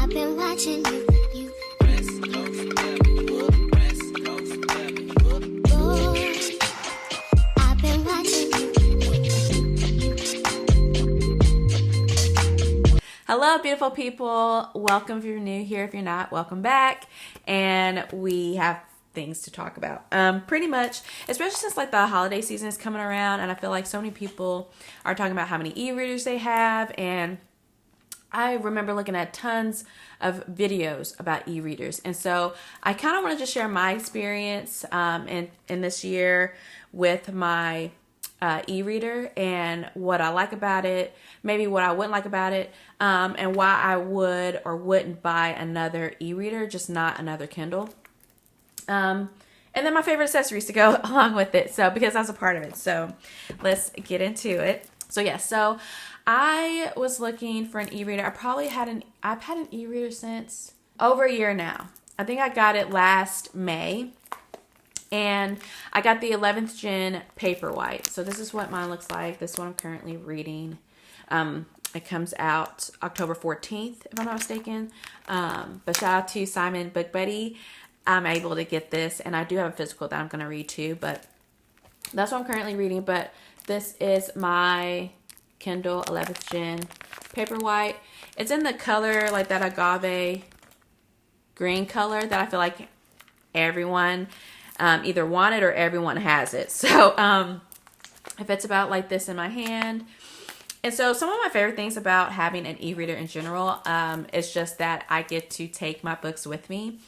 I've been watching you. West Coast, West Coast, I've been watching you. Hello, beautiful people. Welcome if you're new here. If you're not, welcome back. And we have things to talk about. Pretty much, especially since like the holiday season is coming around, and I feel like so many people are talking about how many e-readers they have, and I remember looking at tons of videos about e-readers, and so I kind of wanted to share my experience in this year with my e-reader and what I like about it, maybe what I wouldn't like about it, and why I would or wouldn't buy another e-reader, just not another Kindle. And then my favorite accessories to go along with it, so because I was a part of it. So let's get into it. So yeah, so I was looking for an e-reader. I've had an e-reader since over a year now. I think I got it last May. And I got the 11th gen Paperwhite. So this is what mine looks like. This one I'm currently reading. It comes out October 14th, if I'm not mistaken. But shout out to Simon Book Buddy. I'm able to get this, and I do have a physical that I'm going to read too, but that's what I'm currently reading. But this is my Kindle 11th gen Paperwhite. It's in the color like that agave green color that I feel like everyone either wanted or everyone has it. So it fits about like this in my hand. And so some of my favorite things about having an e-reader in general is just that I get to take my books with me.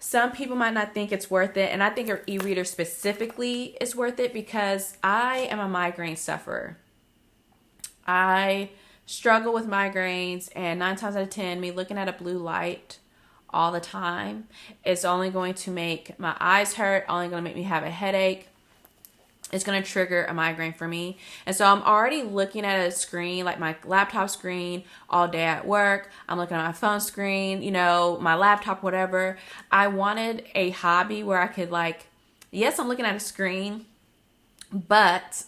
Some people might not think it's worth it, and I think an e-reader specifically is worth it because I am a migraine sufferer. I struggle with migraines, and 9 times out of 10, me looking at a blue light all the time is only going to make my eyes hurt, only going to make me have a headache. It's going to trigger a migraine for me. And so I'm already looking at a screen, like my laptop screen, all day at work. I'm looking at my phone screen, you know, my laptop, whatever. I wanted a hobby where I could yes, I'm looking at a screen, but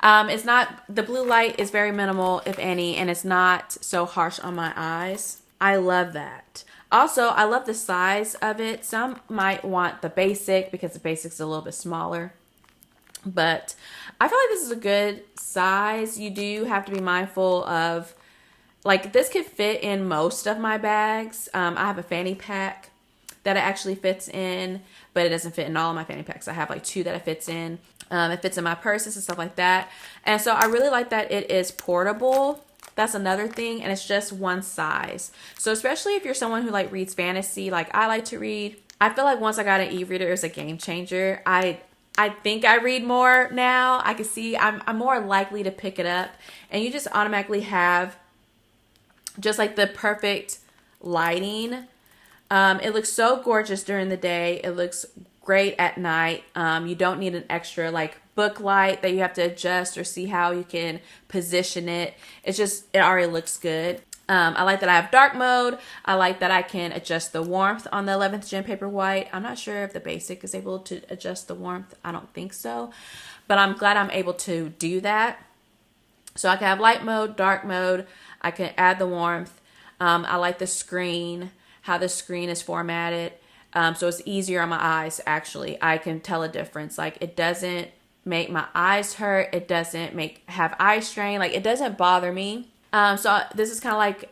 it's not, the blue light is very minimal, if any, and it's not so harsh on my eyes. I love that. Also, I love the size of it. Some might want the basic because the basic's a little bit smaller. But I feel like this is a good size. You do have to be mindful of, this could fit in most of my bags. I have a fanny pack that it actually fits in, but it doesn't fit in all of my fanny packs. I have 2 that it fits in. It fits in my purses and stuff like that. And so I really like that it is portable. That's another thing, and it's just one size. So especially if you're someone who reads fantasy, like I like to read, I feel like once I got an e-reader, it's a game changer. I think I read more now. I can see I'm more likely to pick it up, and you just automatically have just the perfect lighting. It looks so gorgeous during the day. It looks great at night. You don't need an extra book light that you have to adjust or see how you can position it. It already looks good. I like that I have dark mode. I like that I can adjust the warmth on the 11th gen Paperwhite. I'm not sure if the basic is able to adjust the warmth. I don't think so, but I'm glad I'm able to do that. So I can have light mode, dark mode. I can add the warmth. I like the screen, how the screen is formatted. So it's easier on my eyes, actually. I can tell a difference. It doesn't make my eyes hurt. It doesn't have eye strain. It doesn't bother me. So this is kind of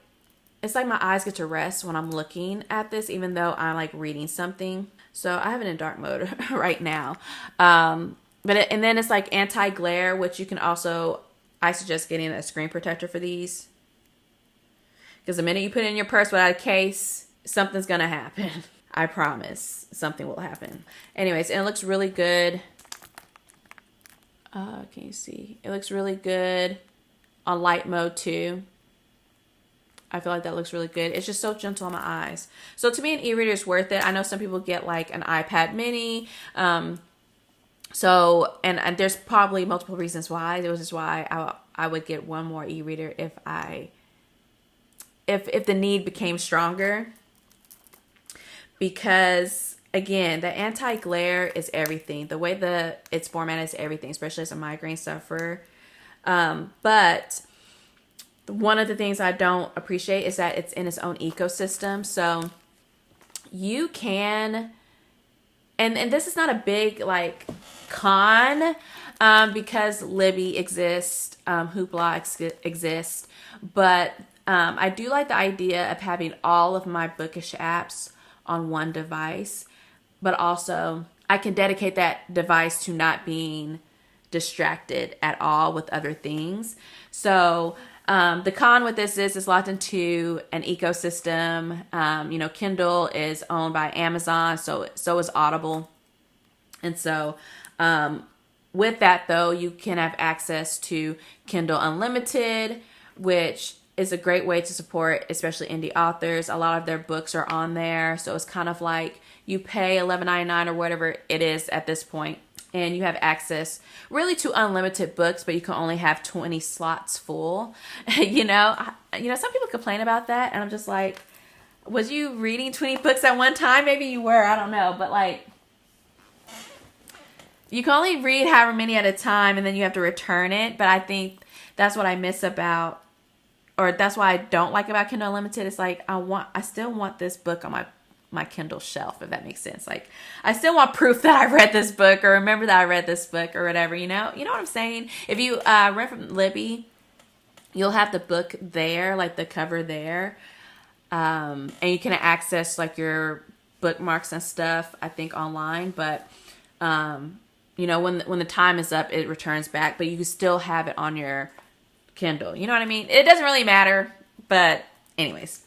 it's like my eyes get to rest when I'm looking at this, even though I'm reading something. So I have it in dark mode right now. And then it's anti-glare, which you can also, I suggest getting a screen protector for these. Because the minute you put it in your purse without a case, something's going to happen. I promise something will happen. Anyways, and it looks really good. Can you see? It looks really good on light mode too. I feel like that looks really good. It's just so gentle on my eyes. So to me, an e-reader is worth it. I know some people get an iPad mini. So there's probably multiple reasons why. This is why I would get one more e-reader if the need became stronger. Because again, the anti-glare is everything. The way it's formatted is everything, especially as a migraine sufferer. But one of the things I don't appreciate is that it's in its own ecosystem. So you can, and this is not a big like con, because Libby exists, Hoopla exists, but I do like the idea of having all of my bookish apps on one device, but also I can dedicate that device to not being distracted at all with other things. So the con with this is it's locked into an ecosystem. Kindle is owned by Amazon, so is Audible. And so with that, though, you can have access to Kindle Unlimited, which is a great way to support especially indie authors. A lot of their books are on there. So it's kind of like you pay $11.99 or whatever it is at this point, and you have access really to unlimited books, but you can only have 20 slots full. Some people complain about that, and I'm just like, was you reading 20 books at one time? Maybe you were, I don't know, but like, you can only read however many at a time, and then you have to return it. But I think that's what I miss about, or that's why I don't like about Kindle Unlimited. It's like, I still want this book on my Kindle shelf, if that makes sense. Like, I still want proof that I read this book, or remember that I read this book, or whatever, you know what I'm saying? If you rent from Libby, you'll have the book there, like the cover there, and you can access like your bookmarks and stuff, I think, online, but when the time is up, it returns back, but you can still have it on your Kindle. You know what I mean? It doesn't really matter, but anyways,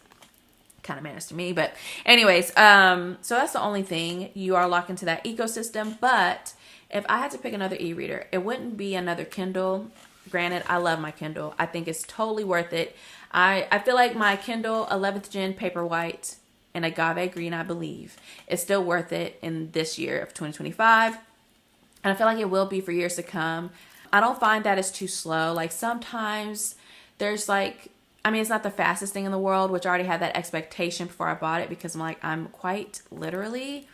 kind of matters to me. But anyways, so that's the only thing. You are locked into that ecosystem. But if I had to pick another e-reader, it wouldn't be another Kindle. Granted, I love my Kindle. I think it's totally worth it. I feel like my Kindle 11th gen Paperwhite and Agave Green, I believe, is still worth it in this year of 2025. And I feel like it will be for years to come. I don't find that it's too slow. Like, sometimes there's like, it's not the fastest thing in the world, which I already had that expectation before I bought it, because I'm quite literally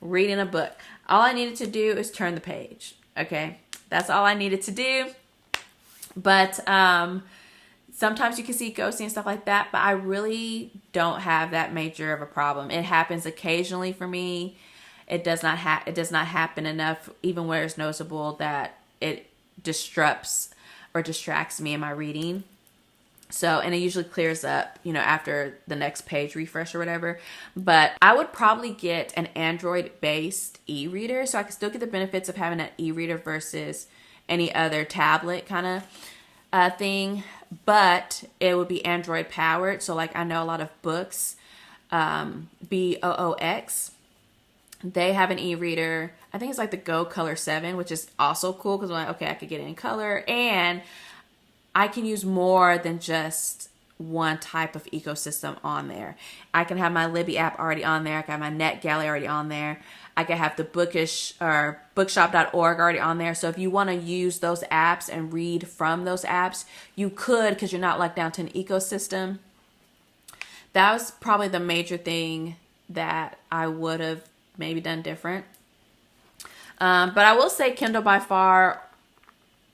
reading a book. All I needed to do is turn the page. Okay. That's all I needed to do. But sometimes you can see ghosting and stuff like that, but I really don't have that major of a problem. It happens occasionally for me. It does not happen enough, even where it's noticeable that it disrupts or distracts me in my reading. So, and it usually clears up, after the next page refresh or whatever. But I would probably get an Android-based e-reader, so I could still get the benefits of having an e-reader versus any other tablet kind of thing. But it would be Android powered. So, like, I know a lot of books, BOOX, they have an e-reader. I think it's like the Go Color 7, which is also cool because I'm like, okay, I could get it in color, and I can use more than just one type of ecosystem on there. I can have my Libby app already on there. I can have my NetGalley already on there. I can have the bookish or bookshop.org already on there. So if you want to use those apps and read from those apps, you could, because you're not locked down to an ecosystem. That was probably the major thing that I would have maybe done different. But I will say Kindle by far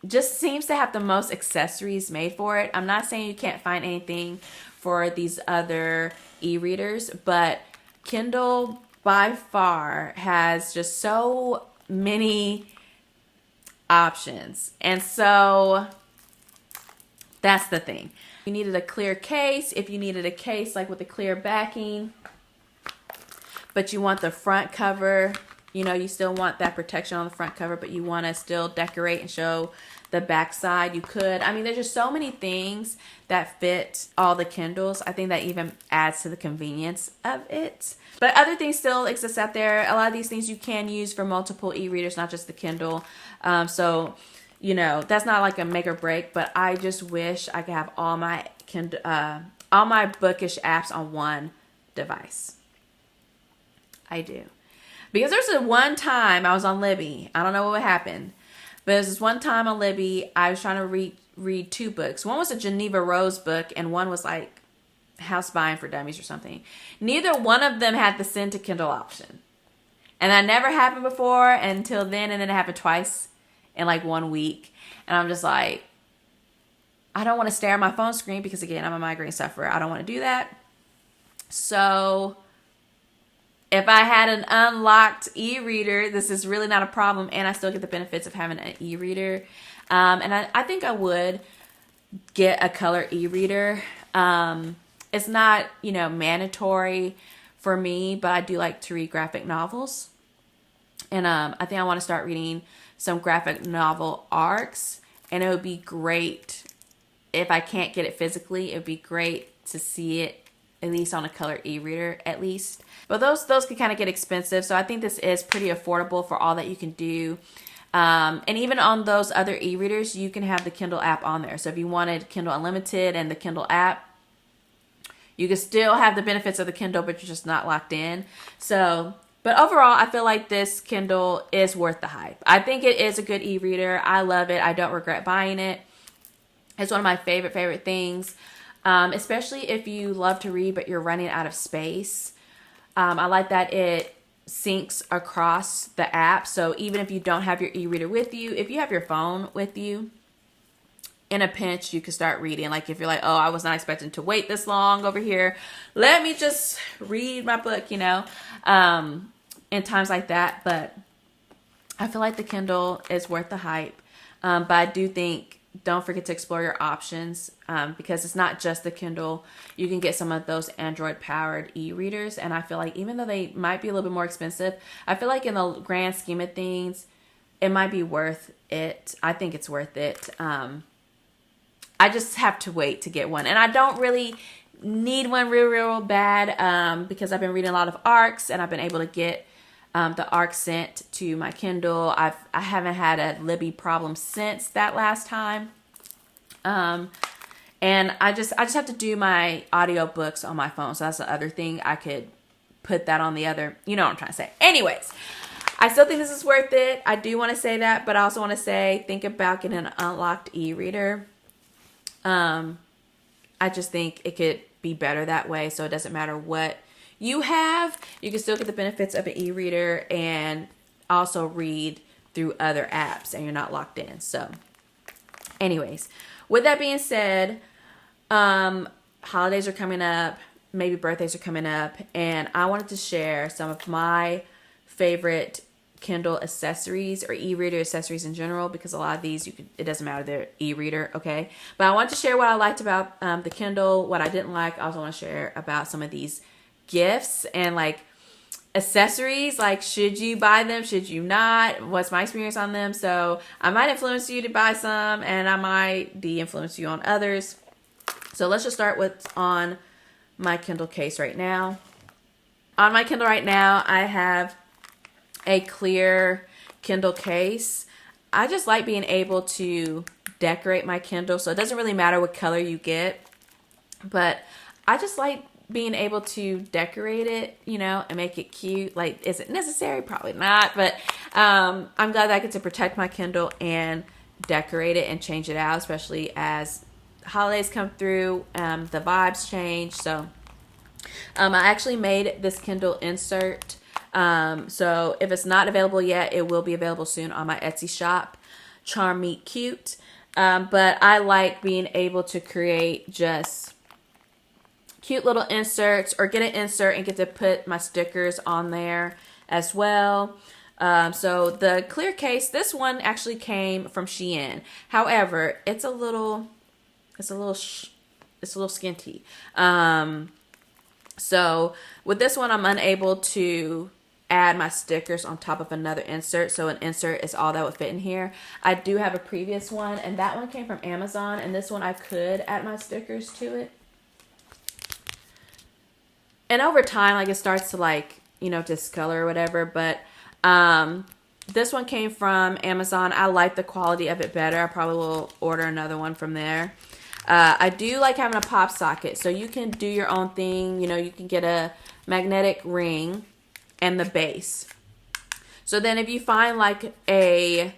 just seems to have the most accessories made for it. I'm not saying you can't find anything for these other e-readers, but Kindle by far has just so many options. And so that's the thing. You needed a clear case. If you needed a case like with a clear backing, but you want the front cover, you still want that protection on the front cover, but you want to still decorate and show the back side, you could. There's just so many things that fit all the Kindles. I think that even adds to the convenience of it. But other things still exist out there. A lot of these things you can use for multiple e-readers, not just the Kindle. So, that's not like a make or break, but I just wish I could have all my bookish apps on one device. I do. Because there's a one time I was on Libby. I don't know what happened. But there's this one time on Libby, I was trying to read two books. One was a Geneva Rose book, and one was like House Buying for Dummies or something. Neither one of them had the send to Kindle option. And that never happened before until then, and then it happened twice in like 1 week. And I'm just like, I don't want to stare at my phone screen because, again, I'm a migraine sufferer. I don't want to do that. So if I had an unlocked e-reader, this is really not a problem, and I still get the benefits of having an e-reader. And I think I would get a color e-reader. It's not, mandatory for me, but I do like to read graphic novels. And I think I want to start reading some graphic novel arcs. And it would be great if I can't get it physically. It would be great to see it at least on a color e-reader at least. But those can kind of get expensive. So I think this is pretty affordable for all that you can do. And even on those other e-readers, you can have the Kindle app on there. So if you wanted Kindle Unlimited and the Kindle app, you can still have the benefits of the Kindle, but you're just not locked in. So, but overall, I feel like this Kindle is worth the hype. I think it is a good e-reader. I love it. I don't regret buying it. It's one of my favorite things, especially if you love to read, but you're running out of space. I like that it syncs across the app. So even if you don't have your e-reader with you, if you have your phone with you, in a pinch, you can start reading. Like if you're like, oh, I was not expecting to wait this long over here. Let me just read my book, in times like that. But I feel like the Kindle is worth the hype. But I do think, don't forget to explore your options because it's not just the Kindle. You can get some of those Android-powered e-readers. And I feel like even though they might be a little bit more expensive, I feel like in the grand scheme of things, it might be worth it. I think it's worth it. I just have to wait to get one. And I don't really need one real bad because I've been reading a lot of ARCs and I've been able to get the ARC sent to my Kindle. I haven't had a Libby problem since that last time. And I just have to do my audiobooks on my phone. So that's the other thing. I could put that on the other, you know what I'm trying to say. Anyways, I still think this is worth it. I do want to say that, but I also want to say, think about getting an unlocked e-reader. I just think it could be better that way. So it doesn't matter what you have, you can still get the benefits of an e-reader and also read through other apps and you're not locked in. So anyways, with that being said, holidays are coming up, maybe birthdays are coming up, and I wanted to share some of my favorite Kindle accessories or e-reader accessories in general, because a lot of these it doesn't matter, they're e-reader, okay? But I want to share what I liked about the Kindle, what I didn't like. I also want to share about some of these gifts and like accessories, like should you buy them, should you not, what's my experience on them. So I might influence you to buy some and I might de-influence you on others. So let's just start with on my Kindle case right now. On my Kindle right now, I have a clear Kindle case. I just like being able to decorate my Kindle, so it doesn't really matter what color you get, but I just like being able to decorate it, and make it cute. Like, is it necessary? Probably not, but I'm glad that I get to protect my Kindle and decorate it and change it out, especially as holidays come through, the vibes change. So I actually made this Kindle insert. So if it's not available yet, it will be available soon on my Etsy shop, Charm Meet Cute. But I like being able to create just cute little inserts, or get an insert and get to put my stickers on there as well. So the clear case, this one actually came from Shein. However, it's a little skinty. So with this one, I'm unable to add my stickers on top of another insert. So an insert is all that would fit in here. I do have a previous one, and that one came from Amazon, and this one I could add my stickers to it. And over time, like, it starts to discolor or whatever, but this one came from Amazon. I like the quality of it better. I probably will order another one from there. I do like having a pop socket, so you can do your own thing. You can get a magnetic ring and the base. So then if you find like a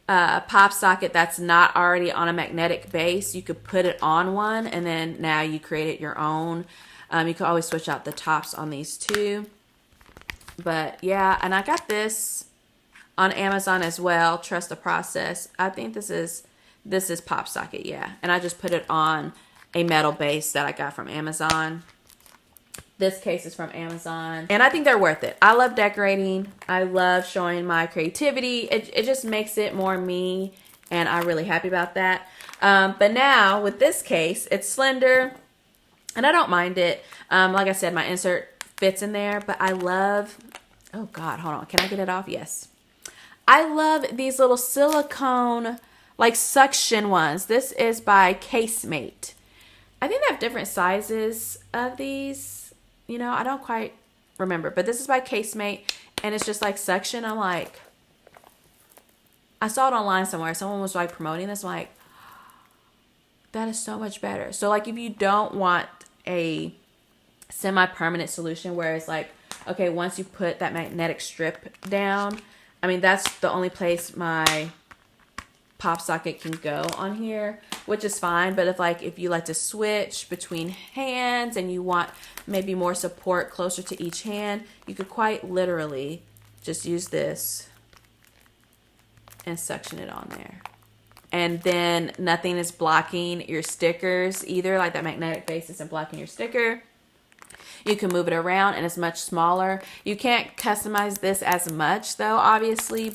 pop socket that's not already on a magnetic base, you could put it on one, and then now you created your own. You can always switch out the tops on these too. But yeah, and I got this on Amazon as well. Trust the process. I think this is This is pop socket, yeah. And I just put it on a metal base that I got from Amazon. This case is from Amazon. And I think they're worth it. I love decorating. I love showing my creativity. It just makes it more me. And I'm really happy about that. But now with this case, it's slender. And I don't mind it. Like I said, my insert fits in there. But I love... Oh, God. Hold on. Can I get it off? Yes. I love these little silicone, like suction ones. This is by Casemate. I think they have different sizes of these. You know, I don't quite remember. But this is by Casemate. And it's just like suction. I'm like... I saw it online somewhere. Someone was like promoting this. I'm like, that is so much better. So like if you don't want a semi-permanent solution where it's like, okay, once you put that magnetic strip down, I mean, that's the only place my pop socket can go on here, which is fine. But if you like to switch between hands and you want maybe more support closer to each hand, you could quite literally just use this and suction it on there. And then nothing is blocking your stickers either, like that magnetic base isn't blocking your sticker. You can move it around and it's much smaller. You can't customize this as much though, obviously,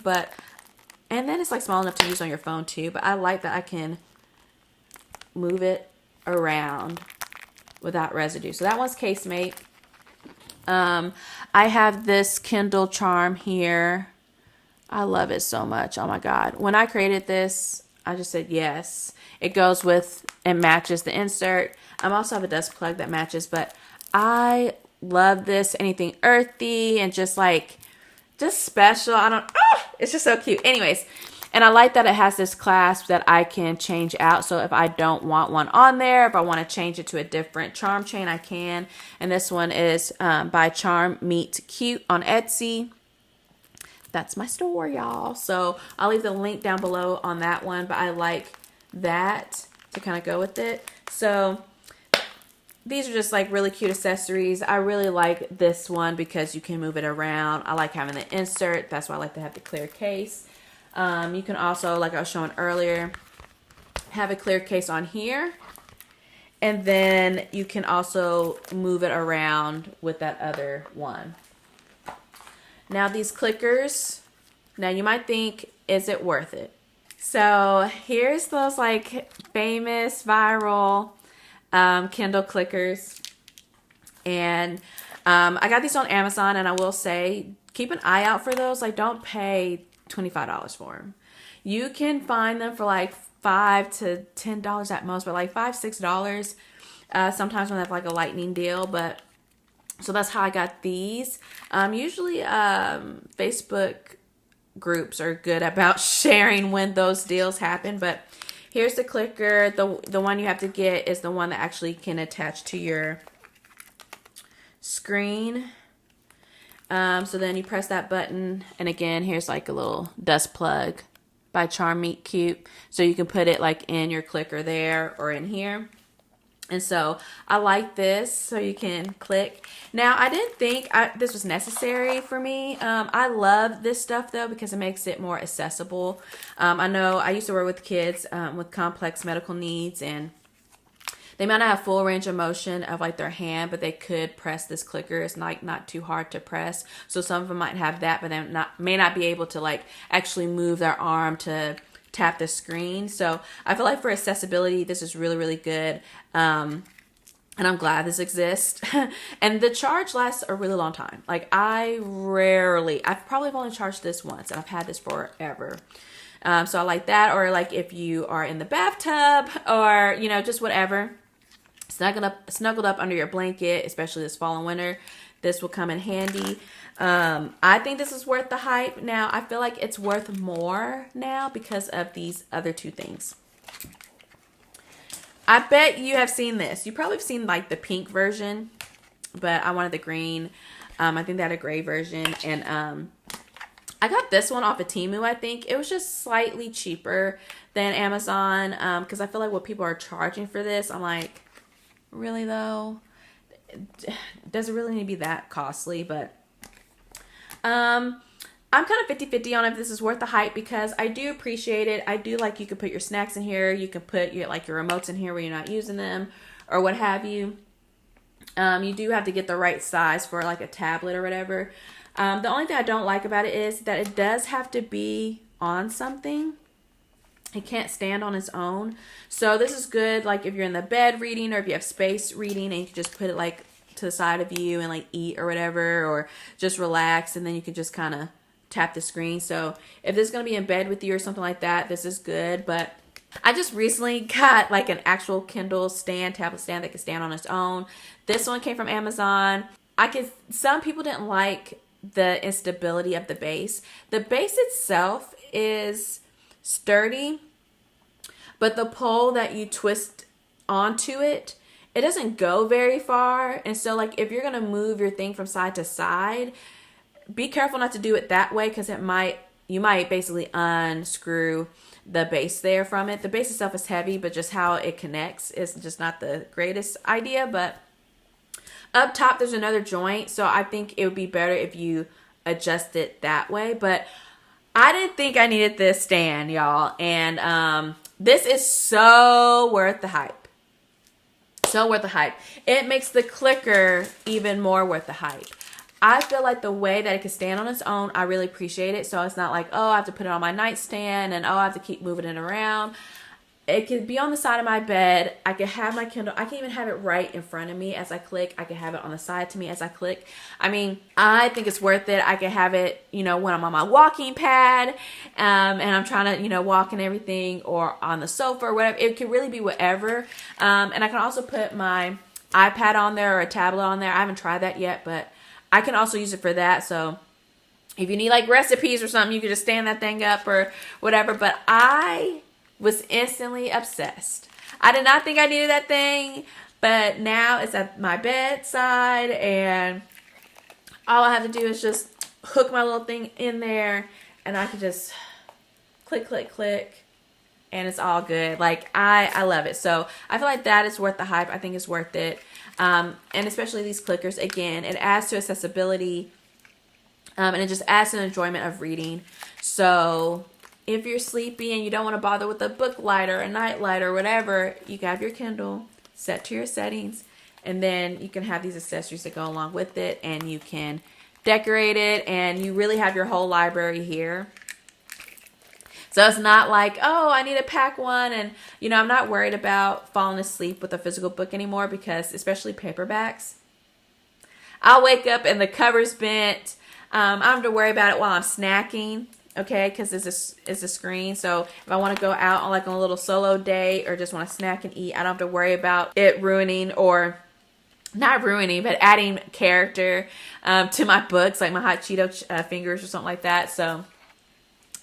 and then it's like small enough to use on your phone too. But I like that I can move it around without residue. So that one's Casemate. I have this Kindle charm here. I love it so much. Oh my God. When I created this, I just said yes. It goes with and matches the insert. I also have a dust plug that matches, but I love this. Anything earthy and just special. It's just so cute. Anyways, and I like that it has this clasp that I can change out. So if I don't want one on there, if I want to change it to a different charm chain, I can. And this one is by Charm Meet Cute on Etsy. That's my store, y'all. So I'll leave the link down below on that one. But I like that to kind of go with it. So these are just like really cute accessories. I really like this one because you can move it around. I like having the insert. That's why I like to have the clear case. You can also, like I was showing earlier, have a clear case on here. And then you can also move it around with that other one. Now these clickers, now you might think, is it worth it? So here's those like famous viral Kindle clickers. And I got these on Amazon, and I will say, keep an eye out for those. Like, don't pay $25 for them. You can find them for like $5 to $10 at most, but like $5, $6 sometimes when they have like a lightning deal. But so that's how I got these. Usually Facebook groups are good about sharing when those deals happen. But here's the clicker. The one you have to get is the one that actually can attach to your screen. So then you press that button. And again, here's like a little dust plug by Charm Meet Cute. So you can put it like in your clicker there or in here. And so I like this, so you can click. Now, I didn't think this was necessary for me. I love this stuff, though, because it makes it more accessible. I know I used to work with kids with complex medical needs, and they might not have full range of motion of like their hand, but they could press this clicker. It's not too hard to press. So some of them might have that, but they may not be able to like actually move their arm to tap the screen. So I feel like for accessibility, this is really, really good. And I'm glad this exists. And the charge lasts a really long time. Like I've probably only charged this once, and I've had this forever. So I like that. Or like if you are in the bathtub or, you know, just whatever, snuggled up under your blanket, especially this fall and winter, this will come in handy. I think this is worth the hype. Now, I feel like it's worth more now because of these other two things. I bet you have seen this. You probably have seen like the pink version, but I wanted the green. I think they had a gray version. And I got this one off of Temu, I think. It was just slightly cheaper than Amazon because I feel like what people are charging for this, I'm like, really though? Does it really need to be that costly? But I I'm kind of 50-50 on if this is worth the hype, because I do appreciate it. I do like, you could put your snacks in here. You can put your remotes in here where you're not using them or what have you. You do have to get the right size for like a tablet or whatever. The only thing I don't like about it is that it does have to be on something. It can't stand on its own. So this is good like if you're in the bed reading, or if you have space reading and you can just put it like to the side of you and like eat or whatever, or just relax, and then you can just kind of tap the screen. So if this is going to be in bed with you or something like that, this is good. But I just recently got like an actual Kindle stand, tablet stand that can stand on its own. This one came from Amazon. Some people didn't like the instability of the base. The base itself is sturdy, but the pole that you twist onto it, it doesn't go very far. And so like if you're going to move your thing from side to side, be careful not to do it that way, because you might basically unscrew the base there from it. The base itself is heavy, but just how it connects is just not the greatest idea. But up top there's another joint, so I think it would be better if you adjust it that way. But I didn't think I needed this stand, y'all, and this is so worth the hype. So worth the hype. It makes the clicker even more worth the hype. I feel like the way that it can stand on its own, I really appreciate it. So it's not like, oh, I have to put it on my nightstand and oh, I have to keep moving it around. It can be on the side of my bed. I can have my Kindle. I can even have it right in front of me as I click. I can have it on the side to me as I click. I mean, I think it's worth it. I can have it, when I'm on my walking pad and I'm trying to, walk and everything, or on the sofa or whatever. It can really be whatever. And I can also put my iPad on there or a tablet on there. I haven't tried that yet, but I can also use it for that. So if you need like recipes or something, you can just stand that thing up or whatever. But I was instantly obsessed. I did not think I needed that thing, but now it's at my bedside, and all I have to do is just hook my little thing in there, and I can just click, click, click, and it's all good. Like, I love it. So I feel like that is worth the hype. I think it's worth it. And especially these clickers, again, it adds to accessibility, and it just adds to the enjoyment of reading. So if you're sleepy and you don't want to bother with a book light or a night light or whatever, you can have your Kindle set to your settings, and then you can have these accessories that go along with it, and you can decorate it, and you really have your whole library here. So it's not like, oh, I need to pack one. And, I'm not worried about falling asleep with a physical book anymore, because especially paperbacks, I'll wake up and the cover's bent. I don't have to worry about it while I'm snacking, okay, because it's a screen. So if I want to go out on like a little solo day or just want to snack and eat, I don't have to worry about it ruining, or not ruining, but adding character to my books, like my hot Cheeto fingers or something like that. So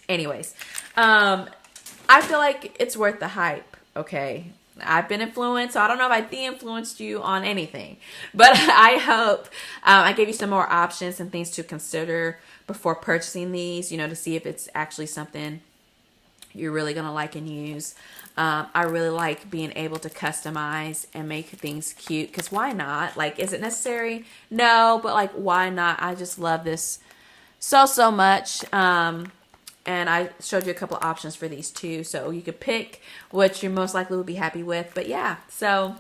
anyways, I feel like it's worth the hype, okay? I've been influenced, so I don't know if I de-influenced you on anything, but I hope I gave you some more options and things to consider before purchasing these, to see if it's actually something you're really going to like and use. I really like being able to customize and make things cute, because why not? Like, is it necessary? No, but like, why not? I just love this so much. And I showed you a couple of options for these too. So you could pick what you most likely would be happy with. But yeah, so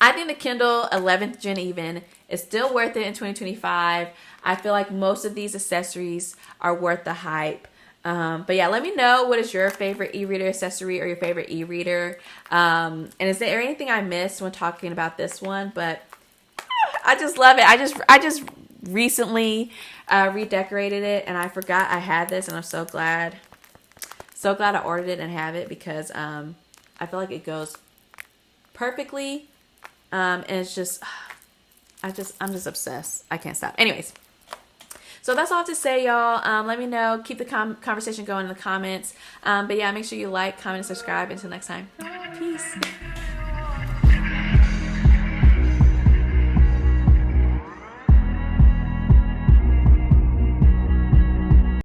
I think the Kindle 11th Gen even is still worth it in 2025. I feel like most of these accessories are worth the hype. But yeah, let me know what is your favorite e-reader accessory or your favorite e-reader. And is there anything I missed when talking about this one? But I just love it. I just recently redecorated it, and I forgot I had this, and I'm so glad I ordered it and have it, because I feel like it goes perfectly, and it's just I'm just obsessed. I can't stop. Anyways, so that's all I have to say, y'all. Let me know. Keep the conversation going in the comments. But yeah, make sure you like, comment, and subscribe. Until next time, peace.